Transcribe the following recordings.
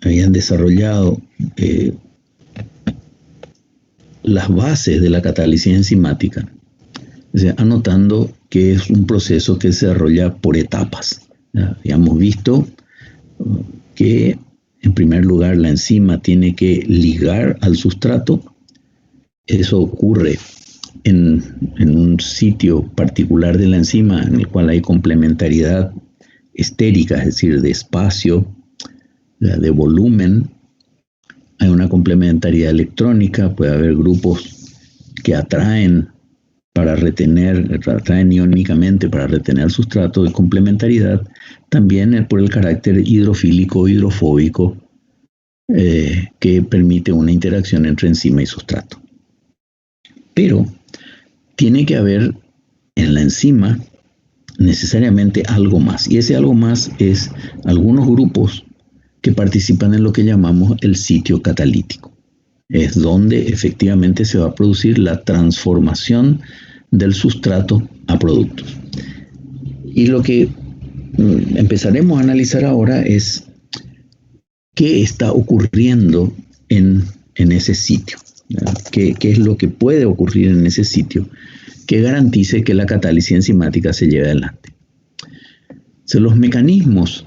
habían desarrollado las bases de la catálisis enzimática, o sea, anotando que es un proceso que se desarrolla por etapas. Ya habíamos visto que, en primer lugar, la enzima tiene que ligar al sustrato. Eso ocurre en un sitio particular de la enzima en el cual hay complementariedad estérica, es decir, de espacio, de volumen. Hay una complementariedad electrónica, puede haber grupos que atraen iónicamente para retener el sustrato, de complementariedad también por el carácter hidrofílico o hidrofóbico que permite una interacción entre enzima y sustrato. Pero tiene que haber en la enzima necesariamente algo más, y ese algo más es algunos grupos que participan en lo que llamamos el sitio catalítico. Es donde efectivamente se va a producir la transformación del sustrato a productos. Y lo que empezaremos a analizar ahora es qué está ocurriendo en ese sitio. ¿Qué es lo que puede ocurrir en ese sitio que garantice que la catálisis enzimática se lleve adelante? Los mecanismos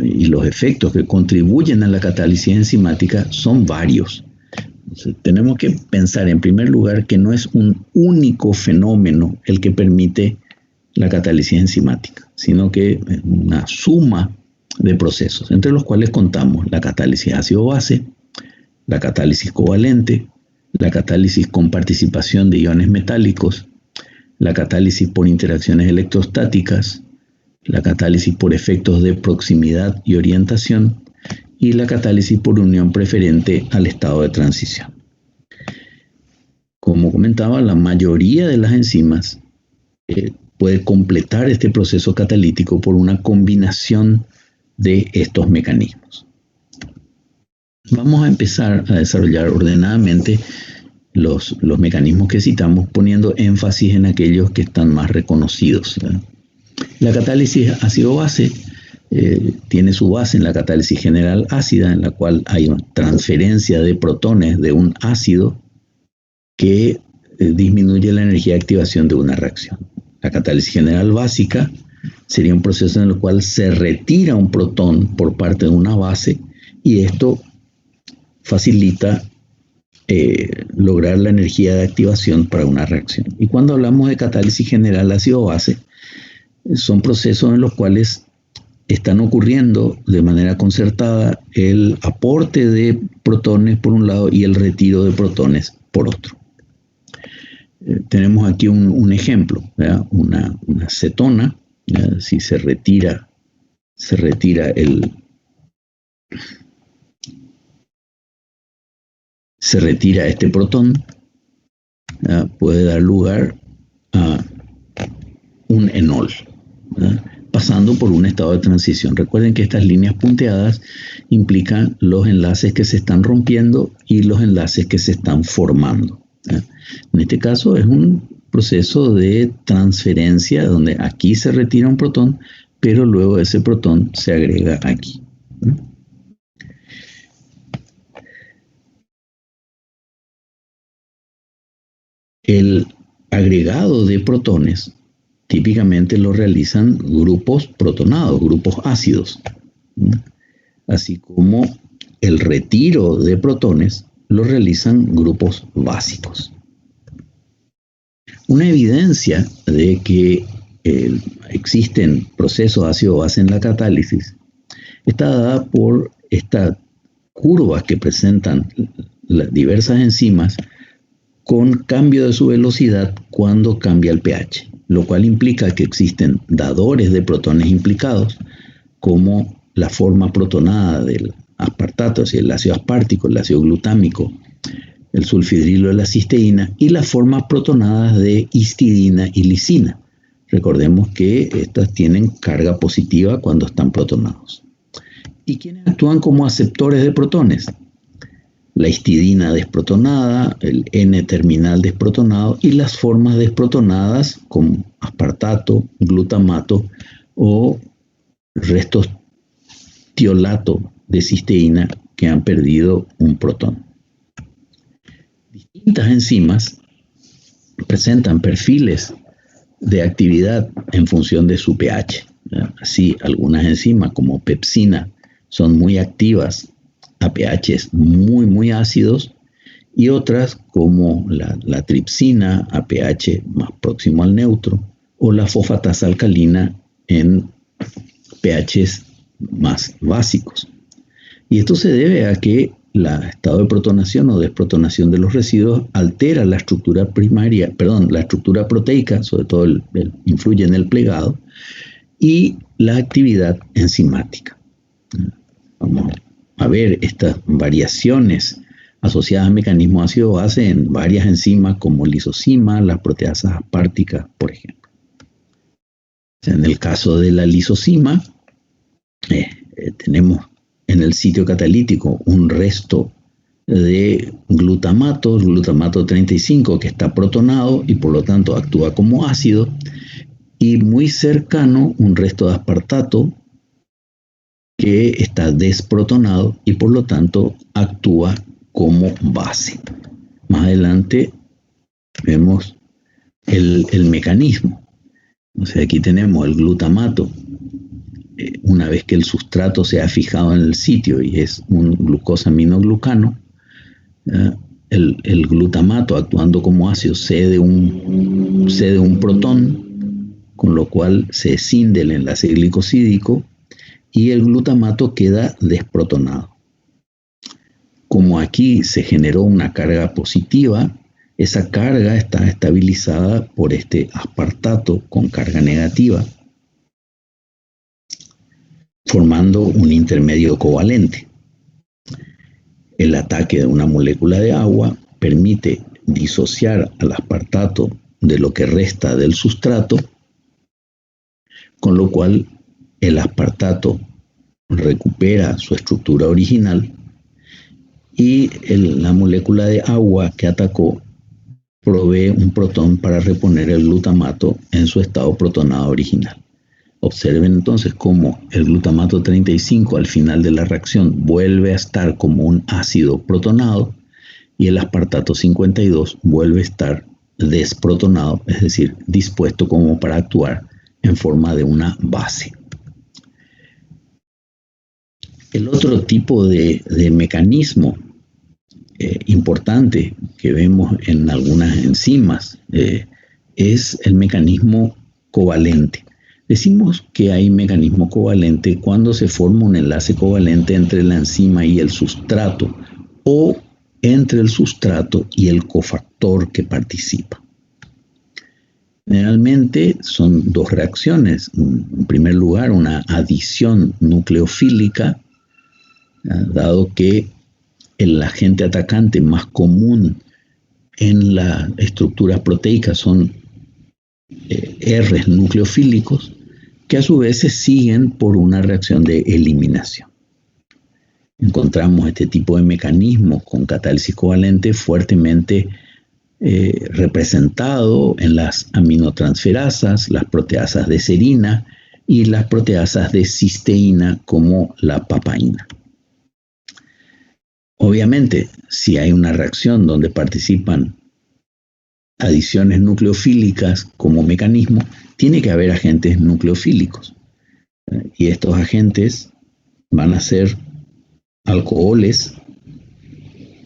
y los efectos que contribuyen a la catálisis enzimática son varios. Entonces, tenemos que pensar en primer lugar que no es un único fenómeno el que permite la catálisis enzimática, sino que es una suma de procesos, entre los cuales contamos la catálisis ácido-base, la catálisis covalente, la catálisis con participación de iones metálicos, la catálisis por interacciones electrostáticas, la catálisis por efectos de proximidad y orientación, y la catálisis por unión preferente al estado de transición. Como comentaba, la mayoría de las enzimas puede completar este proceso catalítico por una combinación de estos mecanismos. Vamos a empezar a desarrollar ordenadamente los mecanismos que citamos, poniendo énfasis en aquellos que están más reconocidos. La catálisis ácido-base tiene su base en la catálisis general ácida, en la cual hay una transferencia de protones de un ácido que disminuye la energía de activación de una reacción. La catálisis general básica sería un proceso en el cual se retira un protón por parte de una base, y esto facilita lograr la energía de activación para una reacción. Y cuando hablamos de catálisis general ácido-base, son procesos en los cuales están ocurriendo de manera concertada el aporte de protones por un lado y el retiro de protones por otro. Tenemos aquí un ejemplo, ¿verdad? Una cetona, ¿verdad? Si se retira este protón, ¿verdad? Puede dar lugar a un enol, ¿verdad? Pasando por un estado de transición. Recuerden que estas líneas punteadas implican los enlaces que se están rompiendo y los enlaces que se están formando. En este caso es un proceso de transferencia donde aquí se retira un protón, pero luego ese protón se agrega aquí. El agregado de protones típicamente lo realizan grupos protonados, grupos ácidos, así como el retiro de protones lo realizan grupos básicos. Una evidencia de que existen procesos ácido-base en la catálisis está dada por estas curvas que presentan las diversas enzimas con cambio de su velocidad cuando cambia el pH, lo cual implica que existen dadores de protones implicados, como la forma protonada del aspartato, es decir, el ácido aspartico, el ácido glutámico, el sulfidrilo de la cisteína, y las formas protonadas de histidina y lisina. Recordemos que estas tienen carga positiva cuando están protonados. ¿Y quiénes actúan como aceptores de protones? La histidina desprotonada, el N-terminal desprotonado y las formas desprotonadas como aspartato, glutamato o restos tiolato de cisteína que han perdido un protón. Distintas enzimas presentan perfiles de actividad en función de su pH. Así, algunas enzimas como pepsina son muy activas a pHs muy ácidos, y otras como la tripsina a pH más próximo al neutro, o la fosfatasa alcalina en pHs más básicos. Y esto se debe a que el estado de protonación o desprotonación de los residuos altera la estructura la estructura proteica, sobre todo influye en el plegado, y la actividad enzimática. Vamos a ver estas variaciones asociadas a mecanismos ácido-base en varias enzimas como lisozima, las proteasas asparticas, por ejemplo. En el caso de la lisozima, tenemos en el sitio catalítico un resto de glutamato, el glutamato 35, que está protonado y por lo tanto actúa como ácido, y muy cercano un resto de aspartato que está desprotonado y por lo tanto actúa como base. Más adelante vemos el mecanismo. O sea, aquí tenemos el glutamato. Una vez que el sustrato se ha fijado en el sitio y es un glucosaminoglucano, el glutamato, actuando como ácido, cede un protón, con lo cual se escinde el enlace glicosídico y el glutamato queda desprotonado. Como aquí se generó una carga positiva, esa carga está estabilizada por este aspartato con carga negativa, formando un intermedio covalente. El ataque de una molécula de agua permite disociar al aspartato de lo que resta del sustrato, con lo cual el aspartato recupera su estructura original y la molécula de agua que atacó provee un protón para reponer el glutamato en su estado protonado original. Observen entonces cómo el glutamato 35 al final de la reacción vuelve a estar como un ácido protonado y el aspartato 52 vuelve a estar desprotonado, es decir, dispuesto como para actuar en forma de una base. El otro tipo de mecanismo importante que vemos en algunas enzimas es el mecanismo covalente. Decimos que hay mecanismo covalente cuando se forma un enlace covalente entre la enzima y el sustrato o entre el sustrato y el cofactor que participa. Generalmente son dos reacciones. En primer lugar, una adición nucleofílica, dado que el agente atacante más común en las estructuras proteicas son R's nucleofílicos, que a su vez se siguen por una reacción de eliminación. Encontramos este tipo de mecanismos con catálisis covalente fuertemente representado en las aminotransferasas, las proteasas de serina y las proteasas de cisteína como la papaína. Obviamente, si hay una reacción donde participan adiciones nucleofílicas como mecanismo, tiene que haber agentes nucleofílicos. Y estos agentes van a ser alcoholes,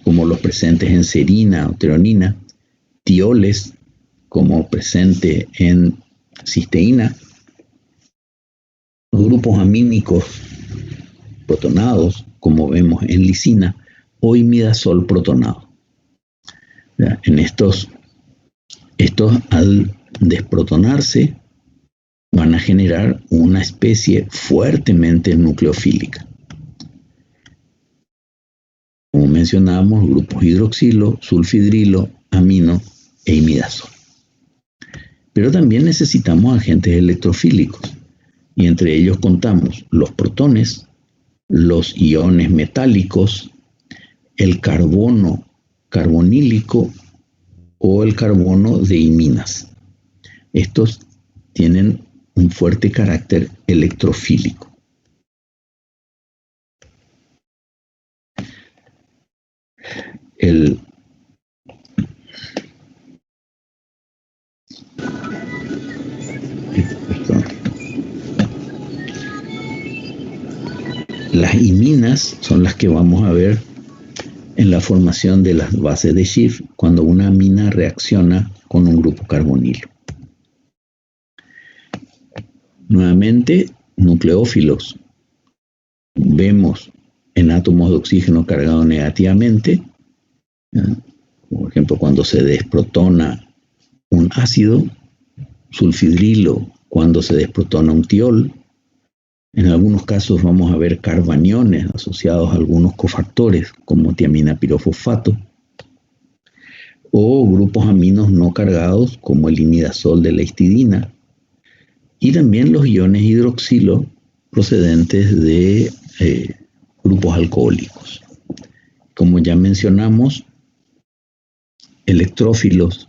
como los presentes en serina o treonina, tioles, como presente en cisteína, los grupos amínicos protonados, como vemos en lisina, o imidazol protonado. En estos al desprotonarse van a generar una especie fuertemente nucleofílica. Como mencionábamos, grupos hidroxilo, sulfidrilo, amino e imidazol. Pero también necesitamos agentes electrofílicos, y entre ellos contamos los protones, los iones metálicos, el carbono carbonílico o el carbono de iminas. Estos tienen un fuerte carácter electrofílico. las iminas son las que vamos a ver en la formación de las bases de Schiff cuando una amina reacciona con un grupo carbonilo. Nuevamente, nucleófilos. Vemos en átomos de oxígeno cargados negativamente, por ejemplo, cuando se desprotona un ácido, sulfidrilo cuando se desprotona un tiol. En algunos casos vamos a ver carbaniones asociados a algunos cofactores como tiamina pirofosfato o grupos aminos no cargados como el imidazol de la histidina y también los iones hidroxilo procedentes de grupos alcohólicos. Como ya mencionamos, electrófilos,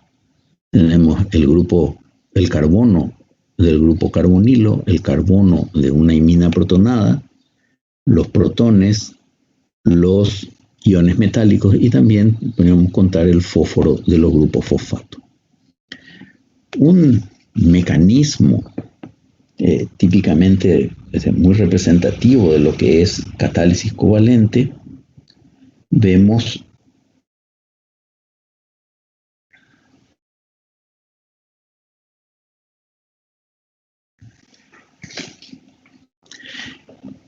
tenemos el carbono del grupo carbonilo, el carbono de una imina protonada, los protones, los iones metálicos y también podemos contar el fósforo de los grupos fosfato. Un mecanismo típicamente muy representativo de lo que es catálisis covalente, vemos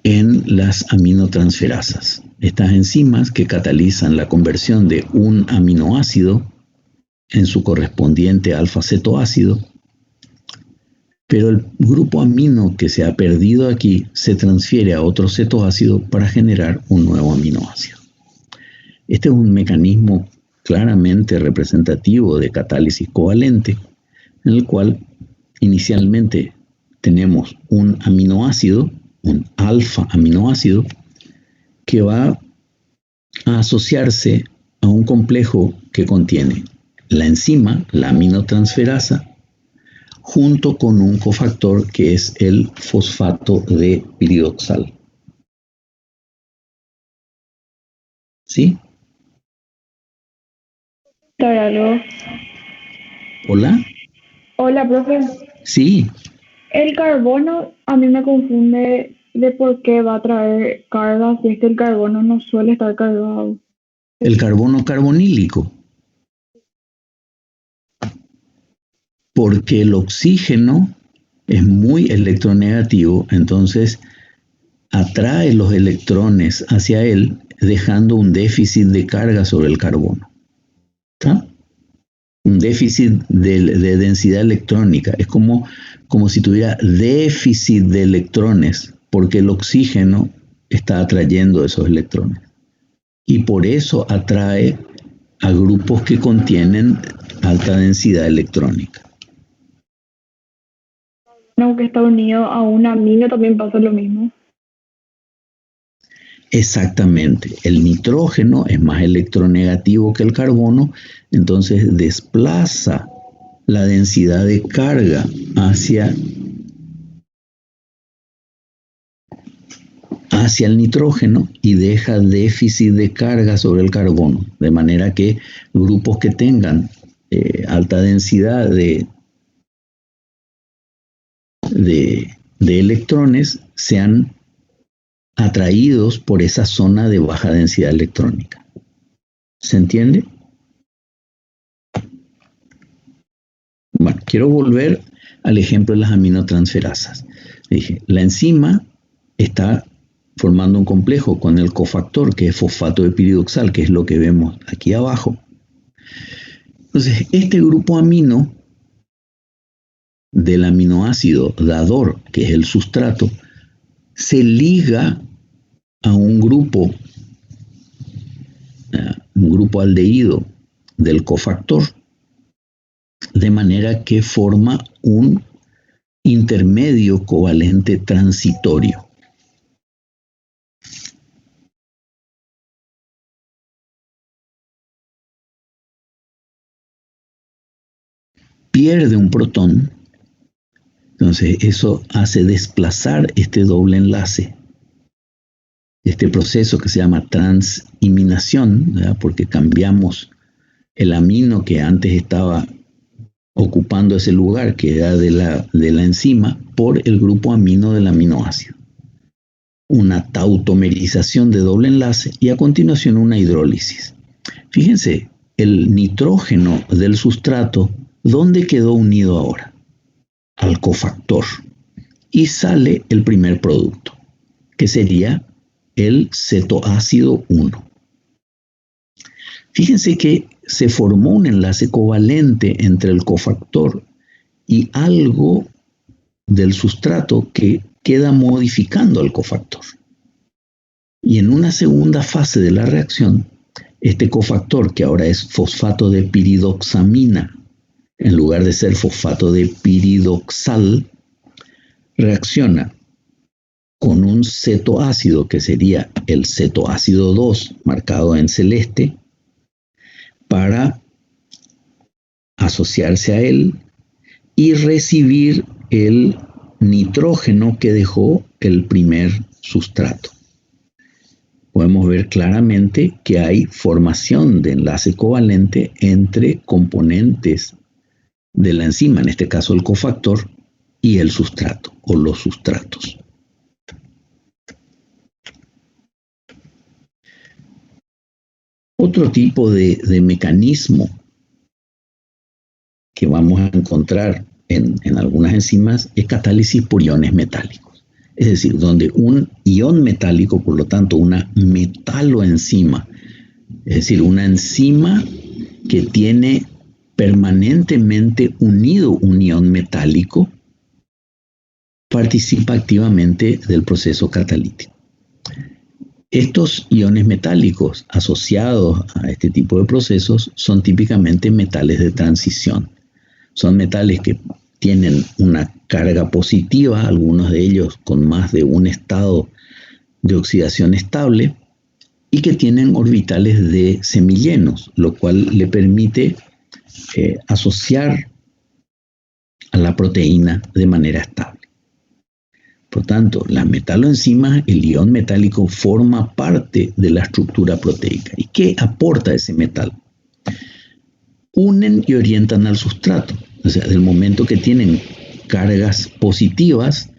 en las aminotransferasas. Estas enzimas que catalizan la conversión de un aminoácido en su correspondiente alfa-cetoácido, pero el grupo amino que se ha perdido aquí se transfiere a otro cetoácido para generar un nuevo aminoácido. Este es un mecanismo claramente representativo de catálisis covalente, en el cual inicialmente tenemos un aminoácido, un alfa aminoácido, que va a asociarse a un complejo que contiene la enzima, la aminotransferasa, junto con un cofactor que es el fosfato de piridoxal. ¿Sí? Algo. ¿Hola? Hola, profe. Sí, El carbono a mí me confunde de por qué va a traer cargas si es que el carbono no suele estar cargado. el carbono carbonílico, porque el oxígeno es muy electronegativo, entonces atrae los electrones hacia él, dejando un déficit de carga sobre el carbono. ¿Está? Un déficit de densidad electrónica. Es como si tuviera déficit de electrones, porque el oxígeno está atrayendo esos electrones. Y por eso atrae a grupos que contienen alta densidad electrónica. Que está unido a un amino también pasa lo mismo. Exactamente. El nitrógeno es más electronegativo que el carbono, entonces desplaza la densidad de carga hacia el nitrógeno y deja déficit de carga sobre el carbono, de manera que grupos que tengan alta densidad de electrones sean atraídos por esa zona de baja densidad electrónica. ¿Se entiende? Bueno, quiero volver al ejemplo de las aminotransferasas. Dije, la enzima está formando un complejo con el cofactor, que es fosfato de piridoxal, que es lo que vemos aquí abajo. Entonces, este grupo amino del aminoácido dador, que es el sustrato, se liga a un grupo aldehído del cofactor, de manera que forma un intermedio covalente transitorio. Pierde un protón, entonces eso hace desplazar este doble enlace este proceso que se llama transaminación, ¿verdad? Porque cambiamos el amino que antes estaba ocupando ese lugar, que era de la enzima, por el grupo amino del aminoácido. Una tautomerización de doble enlace y a continuación una hidrólisis. Fíjense, el nitrógeno del sustrato, ¿dónde quedó unido ahora? Al cofactor. Y sale el primer producto, que sería el cetoácido 1. Fíjense que se formó un enlace covalente entre el cofactor y algo del sustrato que queda modificando al cofactor. Y en una segunda fase de la reacción, este cofactor, que ahora es fosfato de piridoxamina, en lugar de ser fosfato de piridoxal, reacciona con un cetoácido, que sería el cetoácido 2, marcado en celeste, para asociarse a él y recibir el nitrógeno que dejó el primer sustrato. Podemos ver claramente que hay formación de enlace covalente entre componentes de la enzima, en este caso el cofactor, y el sustrato o los sustratos. Otro tipo de mecanismo que vamos a encontrar en algunas enzimas es catálisis por iones metálicos. Es decir, donde un ion metálico, por lo tanto una metaloenzima, es decir, una enzima que tiene permanentemente unido un ion metálico, participa activamente del proceso catalítico. Estos iones metálicos asociados a este tipo de procesos son típicamente metales de transición. Son metales que tienen una carga positiva, algunos de ellos con más de un estado de oxidación estable, y que tienen orbitales de semillenos, lo cual le permite asociar a la proteína de manera estable. Por tanto, las metaloenzimas, el ion metálico forma parte de la estructura proteica. ¿Y qué aporta ese metal? Unen y orientan al sustrato. O sea, del momento que tienen cargas positivas,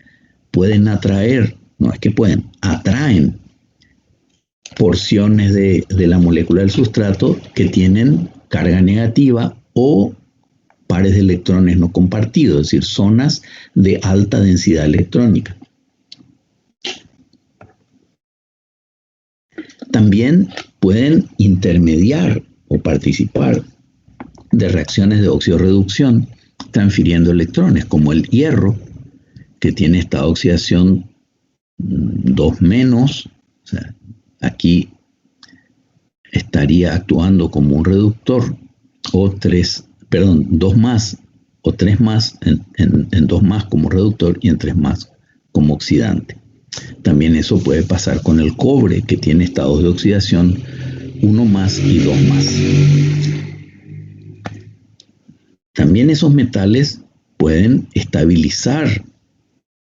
pueden atraer, no es que pueden, atraen porciones de la molécula del sustrato que tienen carga negativa o pares de electrones no compartidos, es decir, zonas de alta densidad electrónica. También pueden intermediar o participar de reacciones de oxidorreducción transfiriendo electrones, como el hierro, que tiene estado de oxidación 2-, o sea, aquí estaría actuando como un reductor, o 2+ o 3+, en 2+ como reductor y en 3+ como oxidante. También eso puede pasar con el cobre, que tiene estados de oxidación 1+ y 2+. También esos metales pueden estabilizar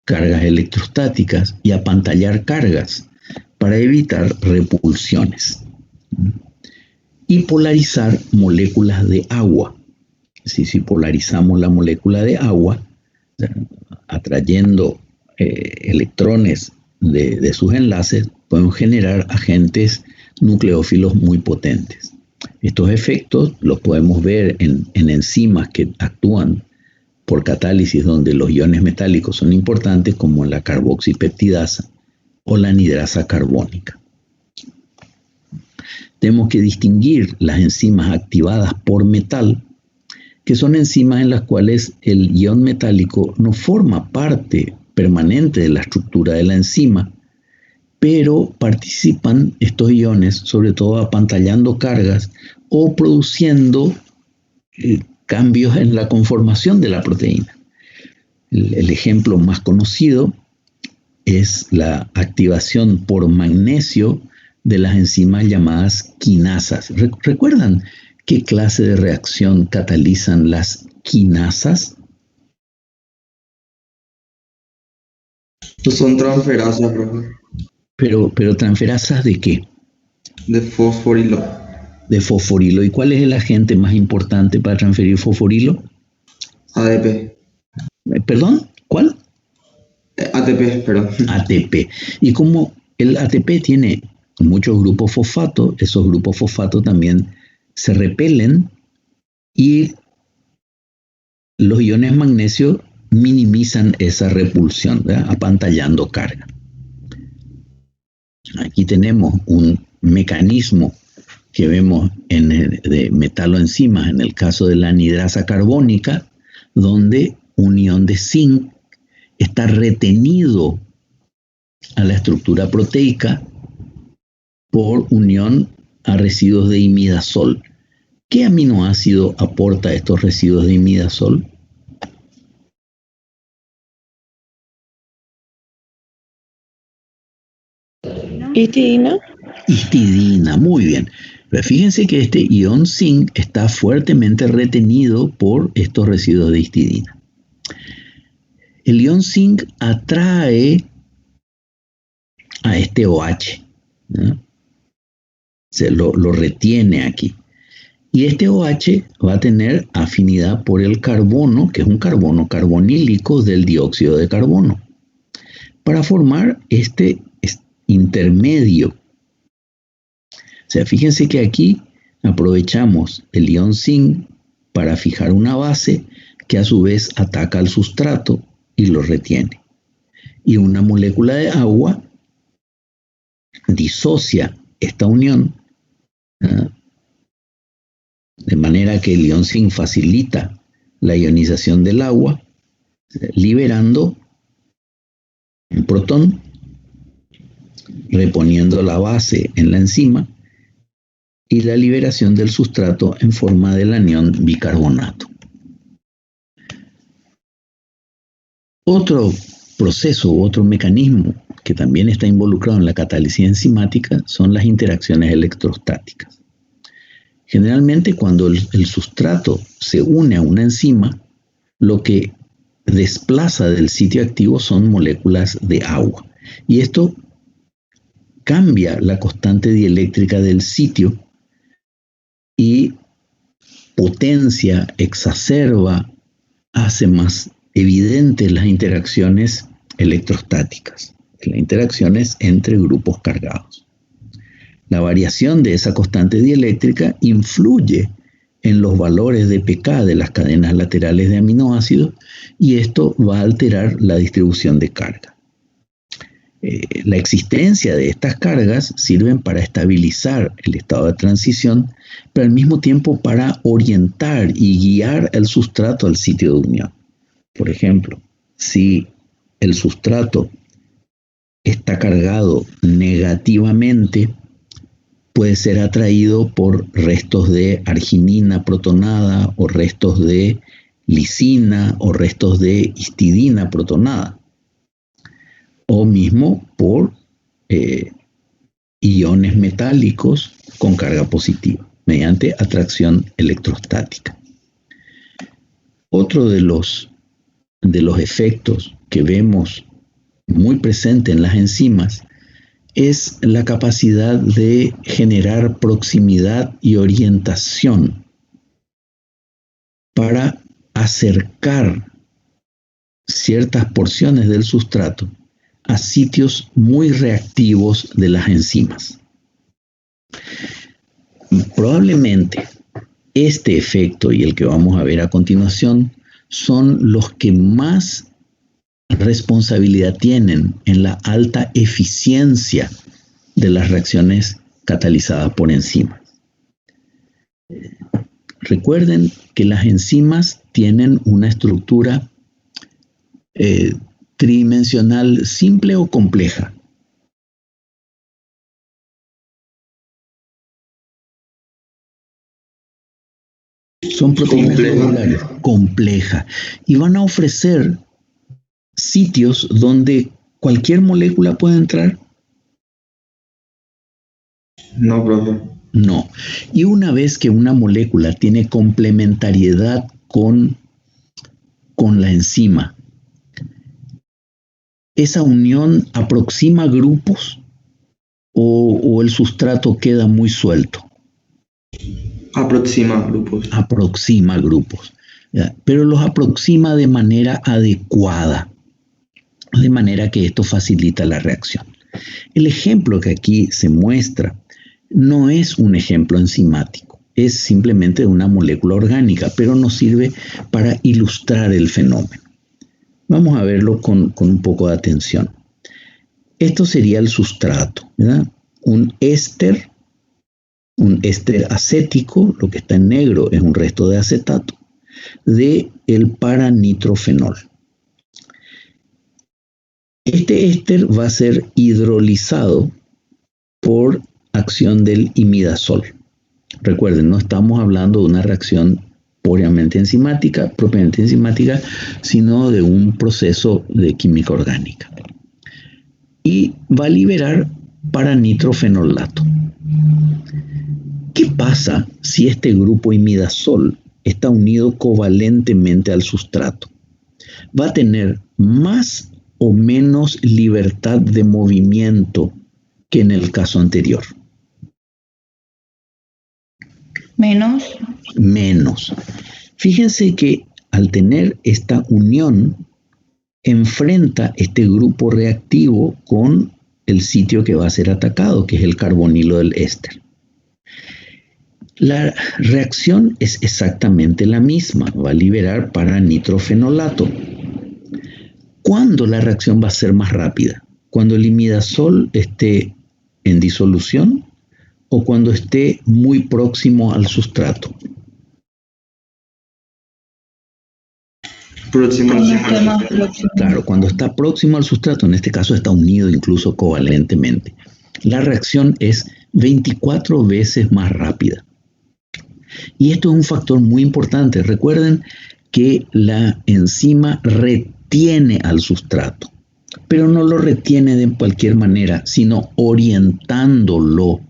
cargas electrostáticas y apantallar cargas para evitar repulsiones. Y polarizar moléculas de agua. Si polarizamos la molécula de agua, atrayendo electrones de sus enlaces, podemos generar agentes nucleófilos muy potentes. Estos efectos los podemos ver en enzimas que actúan por catálisis donde los iones metálicos son importantes, como la carboxipeptidasa o la anidrasa carbónica. Tenemos que distinguir las enzimas activadas por metal, que son enzimas en las cuales el ion metálico no forma parte permanente de la estructura de la enzima, pero participan estos iones, sobre todo apantallando cargas o produciendo cambios en la conformación de la proteína. El ejemplo más conocido es la activación por magnesio de las enzimas llamadas quinasas. ¿Recuerdan qué clase de reacción catalizan las quinasas? Son transferasas, profe. Pero transferasas ¿de qué? De fosforilo. De fosforilo. ¿Y cuál es el agente más importante para transferir fosforilo? ADP. ¿Perdón? ¿Cuál? ATP, perdón. ATP. Y como el ATP tiene muchos grupos fosfato, esos grupos fosfato también se repelen y los iones magnesio minimizan esa repulsión, ¿verdad? Apantallando carga. Aquí tenemos un mecanismo que vemos de metaloenzimas en el caso de la anhidrasa carbónica, donde un ion de zinc está retenido a la estructura proteica por unión a residuos de imidazol. ¿Qué aminoácido aporta estos residuos de imidazol? Histidina. Histidina, muy bien. Pero fíjense que este ion zinc está fuertemente retenido por estos residuos de histidina. El ion zinc atrae a este OH, ¿no? Se lo retiene aquí. Y este OH va a tener afinidad por el carbono, que es un carbono carbonílico del dióxido de carbono, para formar este intermedio. O sea, fíjense que aquí aprovechamos el ion zinc para fijar una base que a su vez ataca al sustrato y lo retiene. Y una molécula de agua disocia esta unión, ¿ah? De manera que el ion zinc facilita la ionización del agua, liberando un protón, reponiendo la base en la enzima y la liberación del sustrato en forma del anión bicarbonato. Otro proceso u otro mecanismo que también está involucrado en la catálisis enzimática son las interacciones electrostáticas. Generalmente cuando el sustrato se une a una enzima, lo que desplaza del sitio activo son moléculas de agua. Y esto cambia la constante dieléctrica del sitio y potencia, exacerba, hace más evidentes las interacciones electrostáticas, las interacciones entre grupos cargados. La variación de esa constante dieléctrica influye en los valores de pK de las cadenas laterales de aminoácidos y esto va a alterar la distribución de carga. La existencia de estas cargas sirven para estabilizar el estado de transición, pero al mismo tiempo para orientar y guiar el sustrato al sitio de unión. Por ejemplo, si el sustrato está cargado negativamente, puede ser atraído por restos de arginina protonada o restos de lisina o restos de histidina protonada, o mismo por iones metálicos con carga positiva, mediante atracción electrostática. Otro de los efectos que vemos muy presente en las enzimas es la capacidad de generar proximidad y orientación para acercar ciertas porciones del sustrato a sitios muy reactivos de las enzimas. Probablemente este efecto y el que vamos a ver a continuación son los que más responsabilidad tienen en la alta eficiencia de las reacciones catalizadas por enzimas. Recuerden que las enzimas tienen una estructura tridimensional simple o compleja. Son proteínas regulares, complejas, y van a ofrecer sitios donde cualquier molécula puede entrar. No, profe. No. Y una vez que una molécula tiene complementariedad con la enzima, esa unión aproxima grupos o el sustrato queda muy suelto. Aproxima grupos. Aproxima grupos, ¿ya? Pero los aproxima de manera adecuada, de manera que esto facilita la reacción. El ejemplo que aquí se muestra no es un ejemplo enzimático, es simplemente una molécula orgánica, pero nos sirve para ilustrar el fenómeno. Vamos a verlo con un poco de atención. Esto sería el sustrato, ¿verdad? Un éster acético, lo que está en negro es un resto de acetato, de el paranitrofenol. Este éster va a ser hidrolizado por acción del imidazol. Recuerden, no estamos hablando de una reacción propiamente enzimática, sino de un proceso de química orgánica. Y va a liberar paranitrofenolato. ¿Qué pasa si este grupo imidazol está unido covalentemente al sustrato? Va a tener más o menos libertad de movimiento que en el caso anterior. Menos. Fíjense que al tener esta unión, enfrenta este grupo reactivo con el sitio que va a ser atacado, que es el carbonilo del éster. La reacción es exactamente la misma, va a liberar paranitrofenolato. ¿Cuándo la reacción va a ser más rápida? ¿Cuando el imidazol esté en disolución o cuando esté muy próximo al sustrato? Próximo. Claro, cuando está próximo al sustrato, en este caso está unido incluso covalentemente. La reacción es 24 veces más rápida. Y esto es un factor muy importante. Recuerden que la enzima retiene al sustrato, pero no lo retiene de cualquier manera, sino orientándolo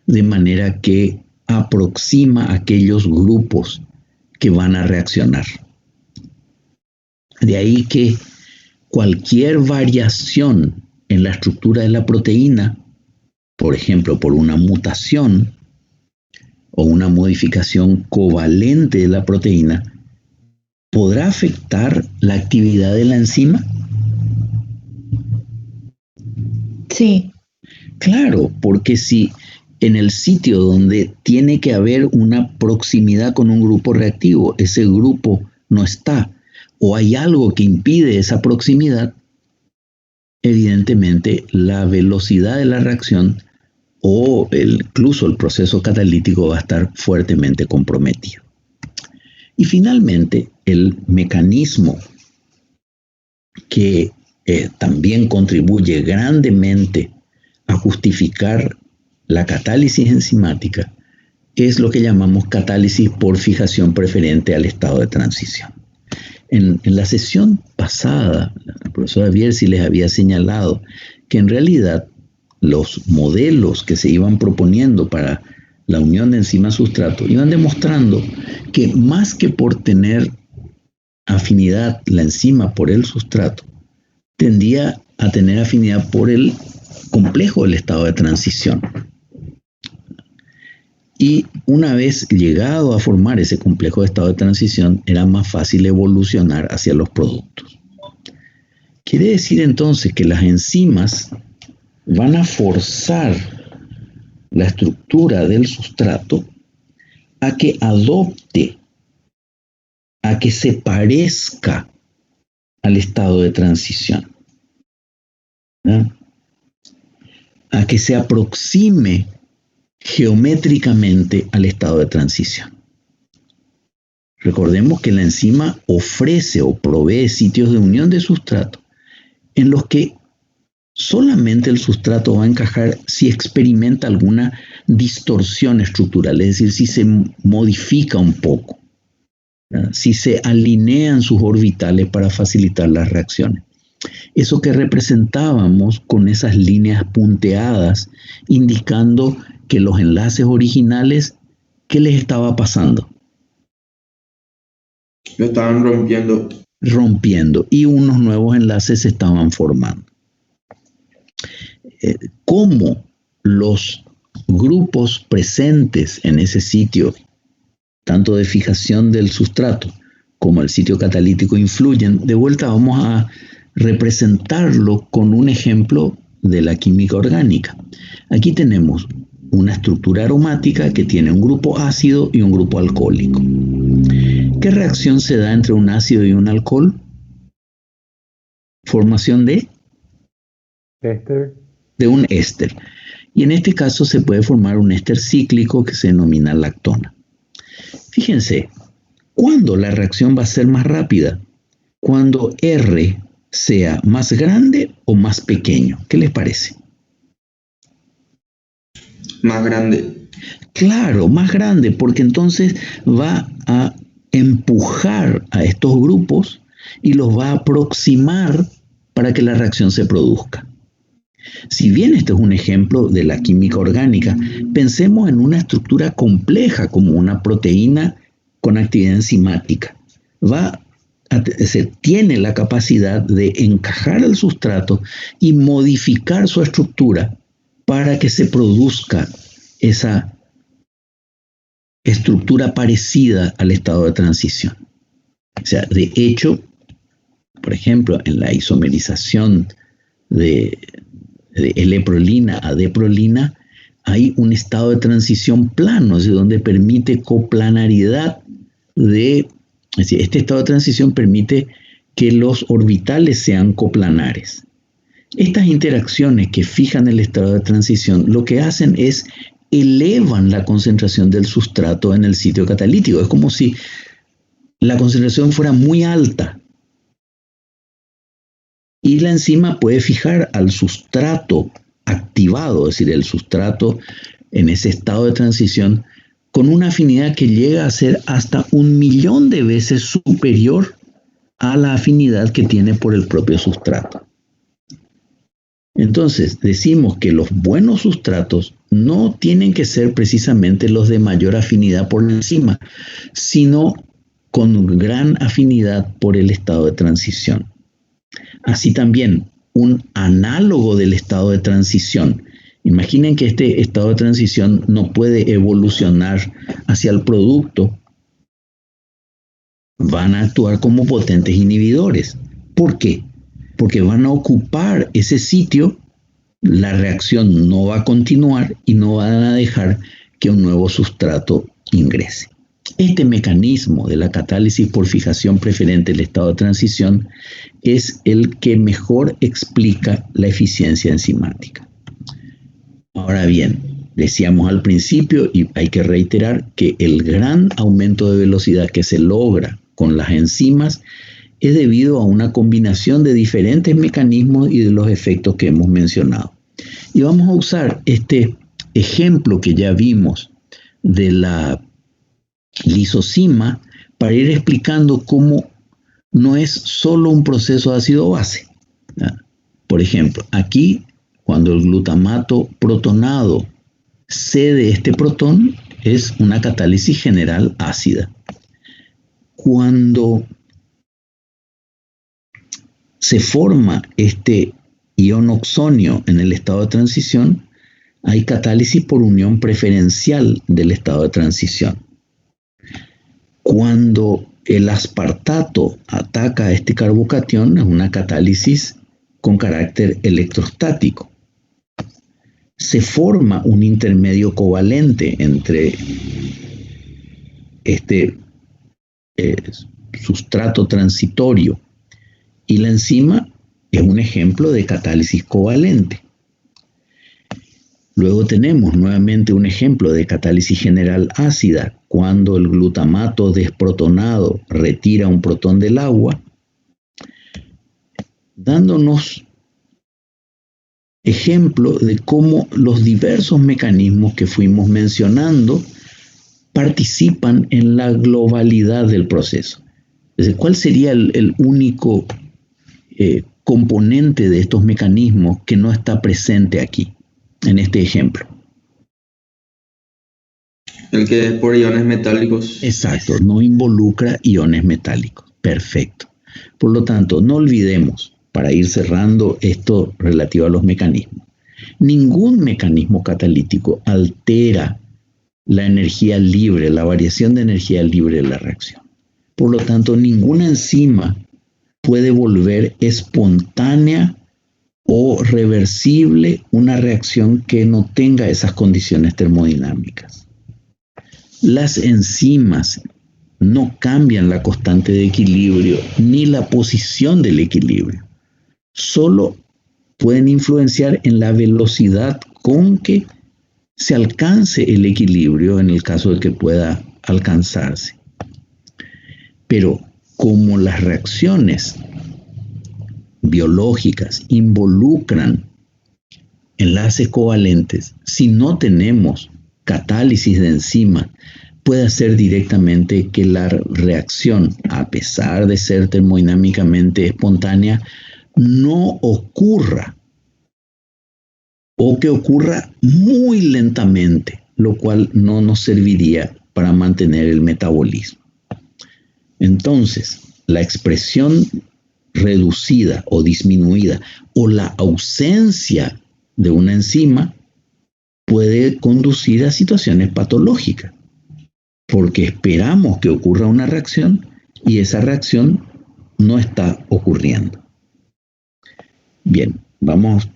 de manera que aproxima aquellos grupos que van a reaccionar. De ahí que cualquier variación en la estructura de la proteína, por ejemplo, por una mutación o una modificación covalente de la proteína, ¿podrá afectar la actividad de la enzima? Sí. Claro, porque si en el sitio donde tiene que haber una proximidad con un grupo reactivo, ese grupo no está, o hay algo que impide esa proximidad, evidentemente la velocidad de la reacción o incluso el proceso catalítico va a estar fuertemente comprometido. Y finalmente, el mecanismo que también contribuye grandemente a justificar la catálisis enzimática es lo que llamamos catálisis por fijación preferente al estado de transición. En la sesión pasada, la profesora Bierzi les había señalado que en realidad los modelos que se iban proponiendo para la unión de enzima-sustrato iban demostrando que más que por tener afinidad la enzima por el sustrato, tendía a tener afinidad por el complejo del estado de transición. Y una vez llegado a formar ese complejo de estado de transición, era más fácil evolucionar hacia los productos. Quiere decir entonces que las enzimas van a forzar la estructura del sustrato a que adopte, a que se parezca al estado de transición, ¿no? A que se aproxime geométricamente al estado de transición. Recordemos que la enzima ofrece o provee sitios de unión de sustrato en los que solamente el sustrato va a encajar si experimenta alguna distorsión estructural, es decir, si se modifica un poco, ¿verdad? Si se alinean sus orbitales para facilitar las reacciones. Eso que representábamos con esas líneas punteadas indicando que los enlaces originales, ¿qué les estaba pasando? Lo estaban rompiendo. Y unos nuevos enlaces se estaban formando. ¿Cómo los grupos presentes en ese sitio, tanto de fijación del sustrato como el sitio catalítico, influyen, de vuelta vamos a representarlo con un ejemplo de la química orgánica. Aquí tenemos una estructura aromática que tiene un grupo ácido y un grupo alcohólico. ¿Qué reacción se da entre un ácido y un alcohol? Formación de éster. De un éster. Y en este caso se puede formar un éster cíclico que se denomina lactona. Fíjense, ¿cuándo la reacción va a ser más rápida? Cuando R sea más grande o más pequeño. ¿Qué les parece? Más grande. Claro, más grande, porque entonces va a empujar a estos grupos y los va a aproximar para que la reacción se produzca. Si bien este es un ejemplo de la química orgánica, pensemos en una estructura compleja como una proteína con actividad enzimática. Tiene la capacidad de encajar al sustrato y modificar su estructura para que se produzca esa estructura parecida al estado de transición. O sea, de hecho, por ejemplo, en la isomerización de L-prolina a D-prolina, hay un estado de transición plano, es decir, donde permite coplanariedad es decir, este estado de transición permite que los orbitales sean coplanares. Estas interacciones que fijan el estado de transición lo que hacen es elevan la concentración del sustrato en el sitio catalítico. Es como si la concentración fuera muy alta. Y la enzima puede fijar al sustrato activado, es decir, el sustrato en ese estado de transición, con una afinidad que llega a ser hasta 1.000.000 de veces superior a la afinidad que tiene por el propio sustrato. Entonces, decimos que los buenos sustratos no tienen que ser precisamente los de mayor afinidad por la enzima, sino con gran afinidad por el estado de transición. Así también, un análogo del estado de transición. Imaginen que este estado de transición no puede evolucionar hacia el producto. Van a actuar como potentes inhibidores. ¿Por qué? Porque van a ocupar ese sitio, la reacción no va a continuar y no van a dejar que un nuevo sustrato ingrese. Este mecanismo de la catálisis por fijación preferente del estado de transición es el que mejor explica la eficiencia enzimática. Ahora bien, decíamos al principio, y hay que reiterar, que el gran aumento de velocidad que se logra con las enzimas es debido a una combinación de diferentes mecanismos y de los efectos que hemos mencionado. Y vamos a usar este ejemplo que ya vimos de la lisosima para ir explicando cómo no es solo un proceso de ácido-base. Por ejemplo, aquí, cuando el glutamato protonado cede este protón, es una catálisis general ácida. Cuando se forma este ion oxonio en el estado de transición, hay catálisis por unión preferencial del estado de transición. Cuando el aspartato ataca a este carbocatión, es una catálisis con carácter electrostático. Se forma un intermedio covalente entre este sustrato transitorio y la enzima, es un ejemplo de catálisis covalente. Luego tenemos nuevamente un ejemplo de catálisis general ácida, cuando el glutamato desprotonado retira un protón del agua, dándonos ejemplo de cómo los diversos mecanismos que fuimos mencionando participan en la globalidad del proceso. Entonces, ¿cuál sería el único componente de estos mecanismos que no está presente aquí, en este ejemplo? El que es por iones metálicos. Exacto, no involucra iones metálicos. Perfecto. Por lo tanto, no olvidemos, para ir cerrando esto relativo a los mecanismos, Ningún mecanismo catalítico altera la energía libre, la variación de energía libre de la reacción. Por lo tanto, ninguna enzima puede volver espontánea o reversible una reacción que no tenga esas condiciones termodinámicas. Las enzimas no cambian la constante de equilibrio ni la posición del equilibrio. Solo pueden influenciar en la velocidad con que se alcance el equilibrio en el caso de que pueda alcanzarse. Pero como las reacciones biológicas involucran enlaces covalentes, si no tenemos catálisis de enzima, puede hacer directamente que la reacción, a pesar de ser termodinámicamente espontánea, no ocurra o que ocurra muy lentamente, lo cual no nos serviría para mantener el metabolismo. Entonces, la expresión reducida o disminuida o la ausencia de una enzima puede conducir a situaciones patológicas, porque esperamos que ocurra una reacción y esa reacción no está ocurriendo. Bien, vamos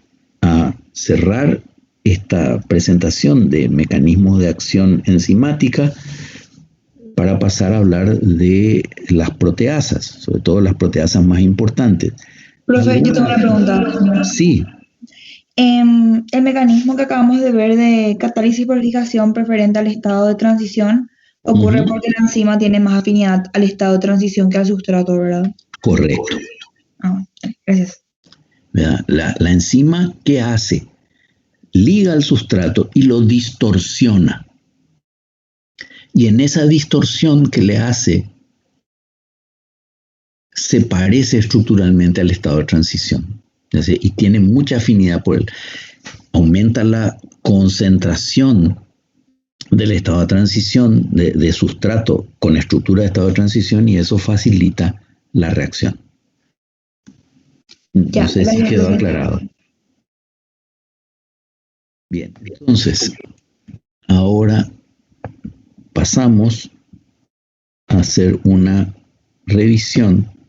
a cerrar esta presentación de mecanismos de acción enzimática para pasar a hablar de las proteasas, sobre todo las proteasas más importantes. Profe, yo tengo una pregunta. Sí. El mecanismo que acabamos de ver de catálisis por fijación preferente al estado de transición ocurre porque la enzima tiene más afinidad al estado de transición que al sustrato, ¿verdad? Correcto. Gracias. La enzima, ¿qué hace? Liga al sustrato y lo distorsiona. Y en esa distorsión que le hace, se parece estructuralmente al estado de transición. Y tiene mucha afinidad por él. Aumenta la concentración del estado de transición, de sustrato con estructura de estado de transición, y eso facilita la reacción. No sé si quedó aclarado. Bien, entonces, ahora pasamos a hacer una revisión